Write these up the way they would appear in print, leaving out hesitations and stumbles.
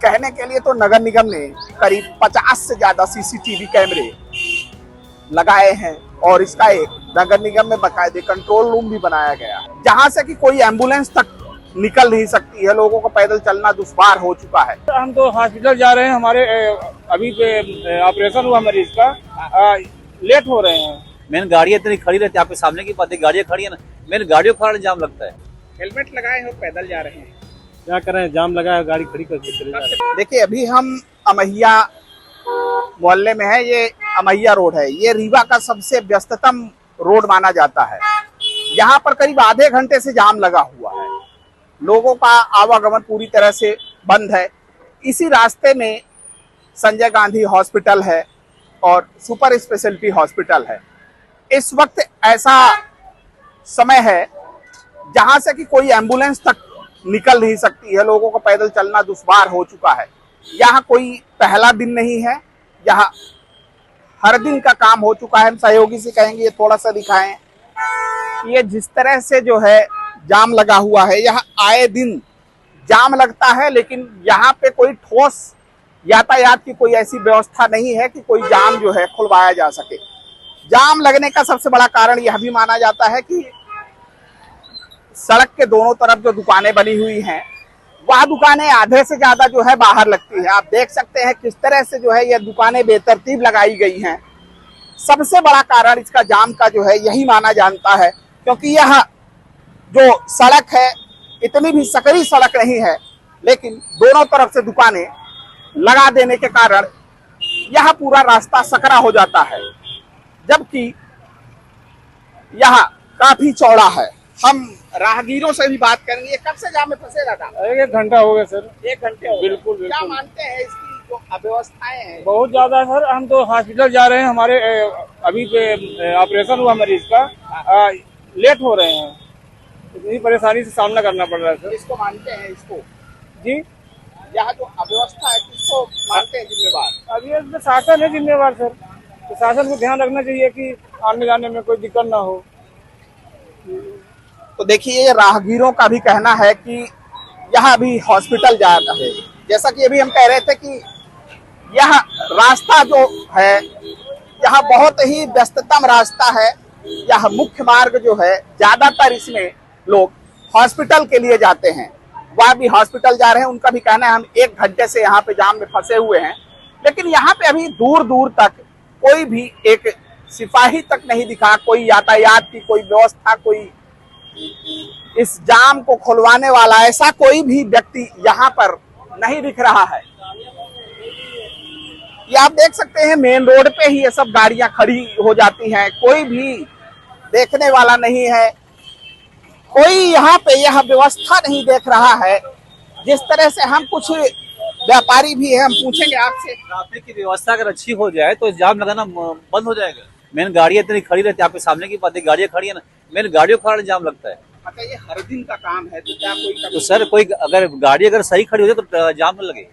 कहने के लिए तो नगर निगम ने करीब 50 से ज्यादा सीसीटीवी कैमरे लगाए हैं और इसका एक नगर निगम में बाकायदे कंट्रोल रूम भी बनाया गया, जहां से कि कोई एम्बुलेंस तक निकल नहीं सकती है। लोगों को पैदल चलना दुश्वार हो चुका है। हम तो हॉस्पिटल जा रहे हैं, हमारे अभी ऑपरेशन हुआ मरीज का, लेट हो रहे हैं। मेन गाड़ियाँ इतनी खड़ी रहती है, आपके सामने की बात है, गाड़ियाँ खड़ी है ना, मेन गाड़ियों का जाम लगता है। हेलमेट लगाए हो, पैदल जा रहे हैं, क्या करें, जाम लगा है, गाड़ी खड़ी करके चले जा रहे हैं। देखिए अभी हम अमैया मोहल्ले में है। ये अमैया रोड है, ये रीवा का सबसे व्यस्ततम रोड माना जाता है। यहाँ पर करीब आधे घंटे से जाम लगा हुआ है, लोगों का आवागमन पूरी तरह से बंद है। इसी रास्ते में संजय गांधी हॉस्पिटल है और सुपर स्पेशलिटी हॉस्पिटल है। इस वक्त ऐसा समय है जहां से कि कोई एम्बुलेंस तक निकल नहीं सकती है। लोगों को पैदल चलना दुश्वार हो चुका है। यहाँ कोई पहला दिन नहीं है, यहाँ हर दिन का काम हो चुका है। हम सहयोगी से कहेंगे ये थोड़ा सा दिखाएं। ये जिस तरह से जो है जाम लगा हुआ है, यहाँ आए दिन जाम लगता है, लेकिन यहाँ पे कोई ठोस यातायात की कोई ऐसी व्यवस्था नहीं है कि कोई जाम जो है खुलवाया जा सके। जाम लगने का सबसे बड़ा कारण यह भी माना जाता है कि सड़क के दोनों तरफ जो दुकानें बनी हुई हैं, वह दुकानें आधे से ज्यादा जो है बाहर लगती है। आप देख सकते हैं किस तरह से जो है ये दुकानें बेतरतीब लगाई गई हैं। सबसे बड़ा कारण इसका जाम का जो है यही माना जाता है, क्योंकि यह जो सड़क है इतनी भी सकरी सड़क नहीं है, लेकिन दोनों तरफ से दुकानें लगा देने के कारण यह पूरा रास्ता सकरा हो जाता है, जबकि यह काफी चौड़ा है। हम राहगीरों से भी बात करेंगे। ये कब से जाम में फंसे दादा? 1 घंटा हो गया सर। 1 घंटे हो गए। बिल्कुल बिल्कुल। क्या मानते हैं इसकी जो अव्यवस्थाएं हैं? बहुत ज्यादा सर। हम तो हॉस्पिटल जा रहे हैं, हमारे अभी ऑपरेशन हुआ मरीज का, लेट हो रहे हैं। इतनी परेशानी से सामना करना पड़ रहा है सर। इसको मानते हैं इसको जी, यह जो अव्यवस्था है किसको मानते हैं जिम्मेवार? अभी इसमें शासन है जिम्मेवार सर। तो शासन को ध्यान रखना चाहिए कि आने जाने में कोई दिक्कत ना हो। तो देखिए ये राहगीरों का भी कहना है कि यह अभी हॉस्पिटल जा रहा है। जैसा कि अभी हम कह रहे थे कि यह रास्ता जो है यह बहुत ही व्यस्ततम रास्ता है। यह मुख्य मार्ग जो है, ज्यादातर इसमें लोग हॉस्पिटल के लिए जाते हैं। वह भी हॉस्पिटल जा रहे हैं। उनका भी कहना है हम 1 घंटे से यहाँ पे जाम में फंसे हुए हैं, लेकिन यहाँ पे अभी दूर दूर तक कोई भी एक सिपाही तक नहीं दिखा, कोई यातायात की कोई व्यवस्था, कोई इस जाम को खुलवाने वाला ऐसा कोई भी व्यक्ति यहाँ पर नहीं दिख रहा है। ये आप देख सकते हैं मेन रोड पे ही ये सब गाड़ियां खड़ी हो जाती हैं, कोई भी देखने वाला नहीं है, कोई यहाँ पे यह व्यवस्था नहीं देख रहा है। जिस तरह से हम कुछ व्यापारी भी है, हम पूछेंगे आपसे। ट्रैफिक की व्यवस्था अगर अच्छी हो जाए तो जाम लगाना बंद हो जाएगा। मेन गाड़ियाँ इतनी खड़ी रहती है, आपके सामने की बात है, गाड़ियाँ खड़ी है ना, मेन गाड़ियों का जाम लगता है। अच्छा, ये हर दिन का काम है तो क्या कोई तो सर कोई अगर गाड़ी अगर सही खड़ी हो जाए तो जाम न लगे,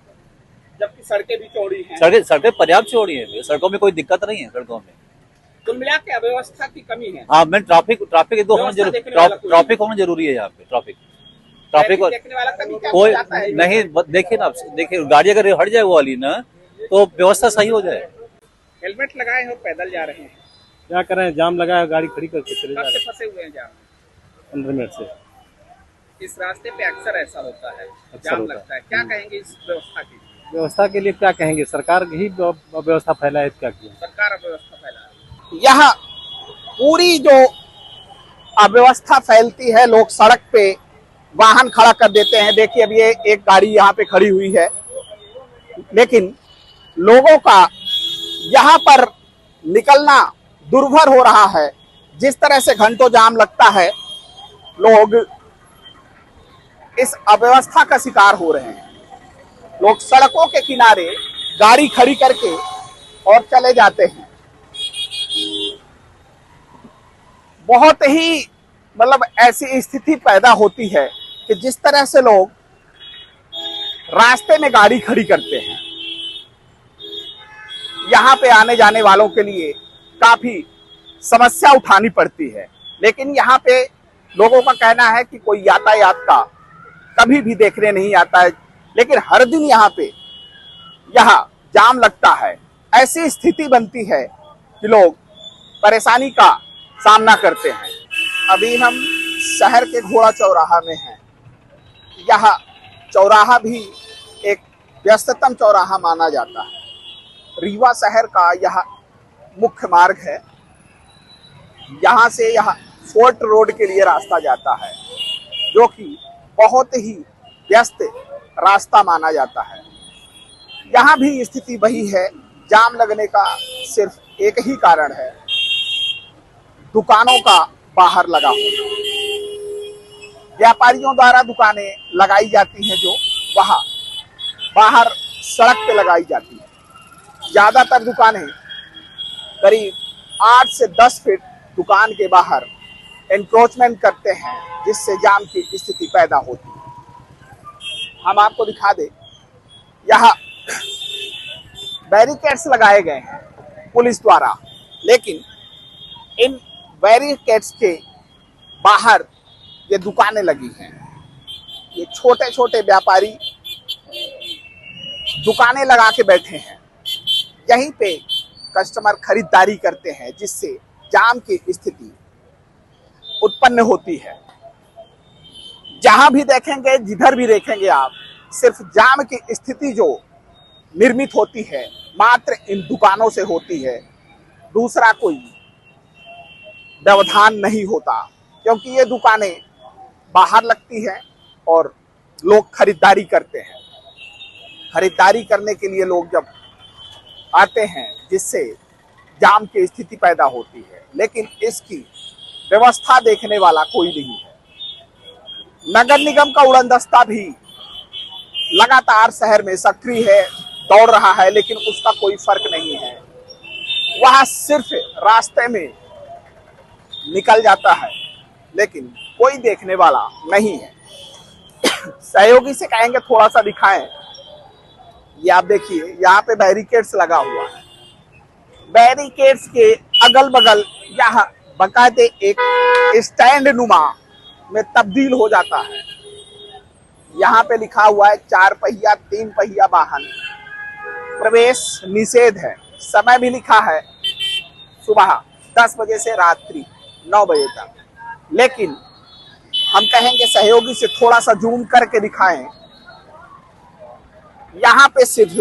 जबकि सड़कें भी चौड़ी हैं। सड़कें पर्याप्त चौड़ी है, सड़कों में कोई दिक्कत नहीं है। सड़कों में कुल मिला के अव्यवस्था की कमी है। हाँ, मैं ट्रैफिक दो होना जरूरी, ट्रैफिक होना जरूरी है यहाँ पे। ट्रैफिक देखने वाला कभी क्या कोई जाता है? नहीं, देखिए ना, देखिए गाड़ी अगर हट जाए वो वाली ना, तो व्यवस्था सही हो जाए। हेलमेट लगाए हो, पैदल जा रहे हैं, क्या करें, जाम लगा है, गाड़ी खड़ी करके चले जा कब रहे से फंसे हुए हैं जाम? 15 मिनट से। इस रास्ते पे अक्सर ऐसा होता है, अक्सर जाम होता है। लगता है। क्या कहेंगे इस व्यवस्था की? व्यवस्था के लिए क्या कहेंगे, सरकार ही व्यवस्था फैलाए, क्या किया सरकार अव्यवस्था फैला रही है। यह पूरी जो अव्यवस्था फैलती है, लोग सड़क पे वाहन खड़ा कर देते हैं। देखिए अब ये एक गाड़ी यहाँ पे खड़ी हुई है, लेकिन लोगों का यहाँ पर निकलना दुर्भर हो रहा है। जिस तरह से घंटों जाम लगता है, लोग इस अव्यवस्था का शिकार हो रहे हैं। लोग सड़कों के किनारे गाड़ी खड़ी करके और चले जाते हैं। बहुत ही मतलब ऐसी स्थिति पैदा होती है कि जिस तरह से लोग रास्ते में गाड़ी खड़ी करते हैं, यहाँ पे आने जाने वालों के लिए काफी समस्या उठानी पड़ती है। लेकिन यहाँ पे लोगों का कहना है कि कोई यातायात का कभी भी देखने नहीं आता है, लेकिन हर दिन यहाँ पे यहाँ जाम लगता है, ऐसी स्थिति बनती है कि लोग परेशानी का सामना करते हैं। अभी हम शहर के घोड़ा चौराहा में हैं। यह चौराहा भी एक व्यस्ततम चौराहा माना जाता है। रीवा शहर का यह मुख्य मार्ग है। यहाँ से यह फोर्ट रोड के लिए रास्ता जाता है, जो कि बहुत ही व्यस्त रास्ता माना जाता है। यहाँ भी स्थिति वही है, जाम लगने का सिर्फ एक ही कारण है, दुकानों का बाहर लगा होना। व्यापारियों द्वारा दुकानें लगाई जाती हैं, जो वहाँ बाहर सड़क पे लगाई जाती है। ज्यादातर दुकानें करीब 8 से 10 फीट दुकान के बाहर एनक्रोचमेंट करते हैं, जिससे जाम की स्थिति पैदा होती है। हम आपको दिखा दें, यहाँ बैरिकेड्स लगाए गए हैं पुलिस द्वारा, लेकिन इन बैरिकेड्स के बाहर ये दुकानें लगी हैं। ये छोटे छोटे व्यापारी दुकानें लगा के बैठे हैं। यहीं पे कस्टमर खरीदारी करते हैं, जिससे जाम की स्थिति उत्पन्न होती है। जहां भी देखेंगे, जिधर भी देखेंगे आप, सिर्फ जाम की स्थिति जो निर्मित होती है मात्र इन दुकानों से होती है। दूसरा कोई व्यवधान नहीं होता, क्योंकि ये दुकानें बाहर लगती हैं और लोग खरीदारी करते हैं। खरीदारी करने के लिए लोग जब आते हैं, जिससे जाम की स्थिति पैदा होती है, लेकिन इसकी व्यवस्था देखने वाला कोई नहीं है। नगर निगम का उड़नदस्ता भी लगातार शहर में सक्रिय है, दौड़ रहा है, लेकिन उसका कोई फर्क नहीं है। वह सिर्फ रास्ते में निकल जाता है, लेकिन कोई देखने वाला नहीं है। सहयोगी से कहेंगे थोड़ा सा दिखाएं। ये आप देखिए, यहाँ पे बैरिकेड्स लगा हुआ है। बैरिकेड्स के अगल बगल यहाँ बाकायदे एक स्टैंड नुमा में तब्दील हो जाता है। यहाँ पे लिखा हुआ है 4 पहिया 3 पहिया वाहन प्रवेश निषेध है। समय भी लिखा है सुबह 10 बजे से रात्रि 9 बजे तक। लेकिन हम कहेंगे सहयोगी से थोड़ा सा जूम करके दिखाएं। यहाँ पे सिर्फ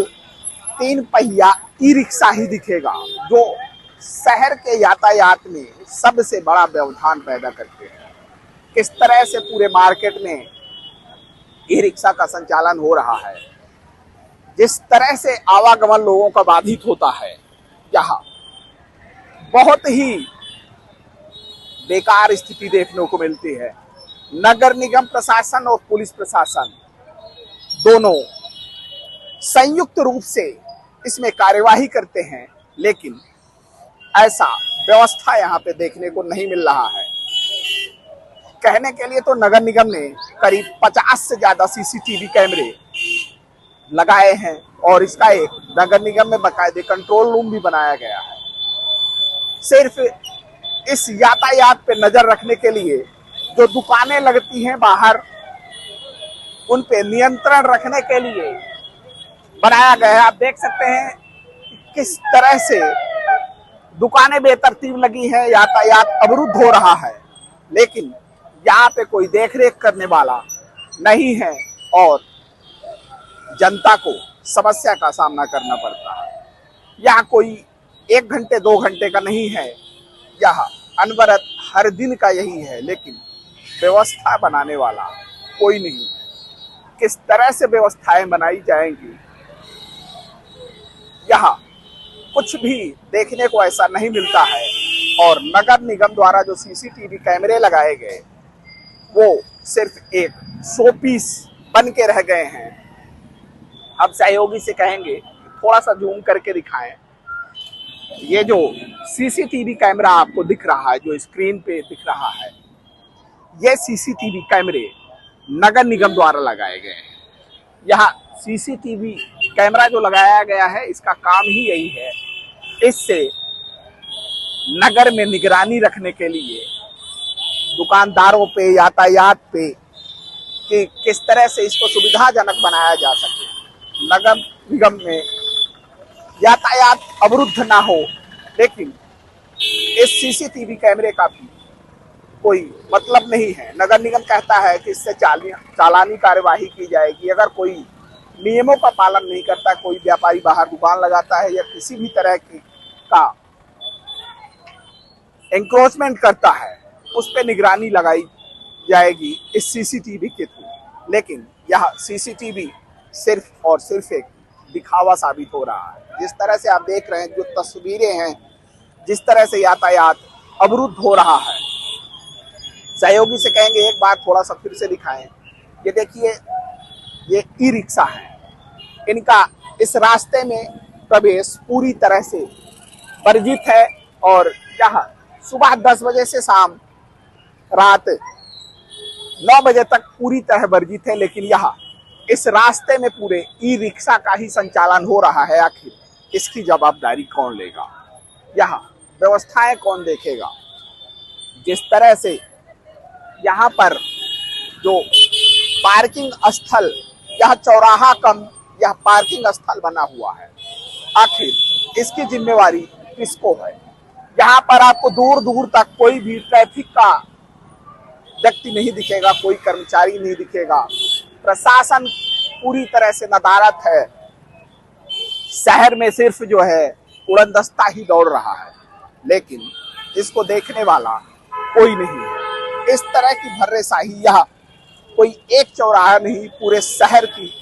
3 पहिया ई रिक्शा ही दिखेगा, जो शहर के यातायात में सबसे बड़ा व्यवधान पैदा करते हैं। किस तरह से पूरे मार्केट में ई रिक्शा का संचालन हो रहा है, जिस तरह से आवागमन लोगों का बाधित होता है, यहाँ बहुत ही बेकार स्थिति देखने को मिलती है। नगर निगम प्रशासन और पुलिस प्रशासन दोनों संयुक्त रूप से इसमें कार्यवाही करते हैं, लेकिन ऐसा व्यवस्था यहाँ पे देखने को नहीं मिल रहा है। कहने के लिए तो नगर निगम ने करीब 50 से ज्यादा सीसीटीवी कैमरे लगाए हैं, और इसका एक नगर निगम में बाकायदे कंट्रोल रूम भी बनाया गया है। सिर्फ इस यातायात पे नजर रखने के लिए जो दुकानें लगती हैं बाहर, उन पे नियंत्रण रखने के लिए बनाया गया है। आप देख सकते हैं किस तरह से दुकानें बेतरतीब लगी हैं, यातायात अवरुद्ध हो रहा है, लेकिन यहाँ पे कोई देखरेख करने वाला नहीं है और जनता को समस्या का सामना करना पड़ता है। यहाँ कोई 1 घंटे 2 घंटे का नहीं है, यह अनवरत हर दिन का यही है, लेकिन व्यवस्था बनाने वाला कोई नहीं है। किस तरह से व्यवस्थाएं बनाई जाएंगी, यहाँ कुछ भी देखने को ऐसा नहीं मिलता है। और नगर निगम द्वारा जो सीसीटीवी कैमरे लगाए गए, वो सिर्फ एक शो पीस बन के रह गए हैं। अब सहयोगी से कहेंगे थोड़ा सा जूम करके दिखाएं। ये जो सीसीटीवी कैमरा आपको दिख रहा है, जो स्क्रीन पे दिख रहा है, ये सीसीटीवी कैमरे नगर निगम द्वारा लगाए गए हैं। यहाँ सीसीटीवी कैमरा जो लगाया गया है, इसका काम ही यही है, इससे नगर में निगरानी रखने के लिए दुकानदारों पे, यातायात पे, कि किस तरह से इसको सुविधाजनक बनाया जा सके। नगर निगम में यातायात अवरुद्ध ना हो, लेकिन इस सीसीटीवी कैमरे का भी कोई मतलब नहीं है। नगर निगम कहता है कि इससे चालानी कार्यवाही की जाएगी। अगर कोई नियमों का पालन नहीं करता, कोई व्यापारी बाहर दुकान लगाता है या किसी भी तरह की का एंक्रोचमेंट करता है, उस पर निगरानी लगाई जाएगी इस सीसीटीवी के थ्रू। लेकिन यह सीसीटीवी सिर्फ और सिर्फ एक दिखावा साबित हो रहा है। जिस तरह से आप देख रहे हैं, जो तस्वीरें हैं, जिस तरह से यातायात अवरुद्ध हो रहा है, सहयोगी से कहेंगे एक बार थोड़ा सा फिर से दिखाएं। ये देखिए, ये ई रिक्शा है, इनका इस रास्ते में प्रवेश पूरी तरह से वर्जित है और यहाँ सुबह 10 बजे से शाम रात 9 बजे तक पूरी तरह वर्जित है। लेकिन यहाँ इस रास्ते में पूरे ई रिक्शा का ही संचालन हो रहा है। आखिर इसकी जवाबदारी कौन लेगा? यहाँ व्यवस्थाएं कौन देखेगा? जिस तरह से यहाँ पर जो पार्किंग स्थल, यह चौराहा कम यह पार्किंग स्थल बना हुआ है, आखिर इसकी जिम्मेवारी किसको है? यहाँ पर आपको दूर दूर तक कोई भी ट्रैफिक का व्यक्ति नहीं दिखेगा, कोई कर्मचारी नहीं दिखेगा। प्रशासन पूरी तरह से नदारद है। शहर में सिर्फ जो है उड़नदस्ता ही दौड़ रहा है, लेकिन इसको देखने वाला कोई नहीं है। इस तरह की भर्रेशाही, यह कोई एक चौराहा नहीं, पूरे शहर की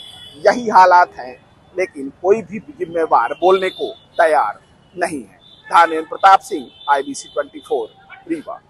यही हालात है, लेकिन कोई भी जिम्मेवार बोलने को तैयार नहीं है। धर्मेंद्र प्रताप सिंह, IBC 24, रीवा।